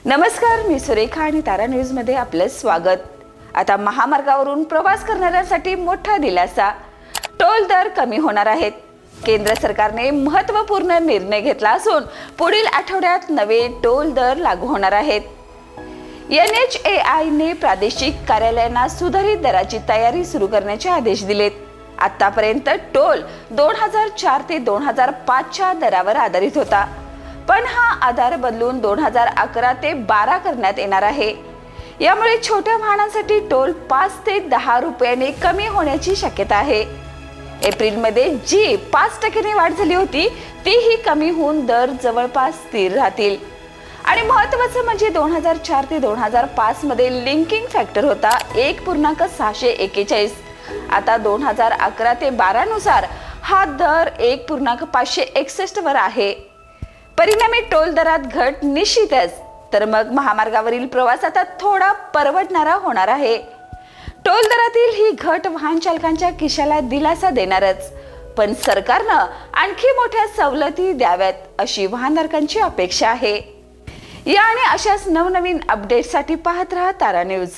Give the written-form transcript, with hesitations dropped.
नमस्कार, मी सुरेखा आणि तारा न्यूज मध्ये आपलं स्वागत। आता महामार्गावरून प्रवास करणाऱ्यांसाठी मोठा दिलासा, टोल दर कमी होणार आहेत। केंद्र सरकारने महत्त्वपूर्ण निर्णय घेतला असून पुढील आठवड्यात नवे टोल दर लागू होणार आहेत। NHAI ने प्रादेशिक कार्यालयांना सुधारित दराची तयारी सुरू करण्याचे आदेश दिलेत। आतापर्यंत टोल 2004 ते 2005 च्या दरावर आधारित होता, पण हा आधार बदलून 2011 ते 12 करण्यात येणार आहे। यामुळे छोट्या वाहनांसाठी टोल 5 ते 10 रुपयांनी कमी होण्याची शक्यता आहे। एप्रिलमध्ये जी 5% वाढ झाली होती तीही कमी होऊन दर जवळपास स्थिर राहतील। आणि महत्त्वाचं म्हणजे 2004 ते 2005 मध्ये लिंकिंग फॅक्टर होता 1.641। आता 2011 ते 12 नुसार हा दर 1.561 वर आहे। परिणामी टोल दरात घट निश्चितच, तर मग महामार्गावरील प्रवास आता थोडा परवडणारा होणार आहे। टोल दरातील ही घट वाहन चालकांच्या खिशाला दिलासा देणारच, पण सरकारनं आणखी मोठ्या सवलती द्याव्यात अशी वाहनधारकांची अपेक्षा आहे। या आणि अशाच नवनवीन अपडेट्ससाठी पाहत रहा तारा न्यूज।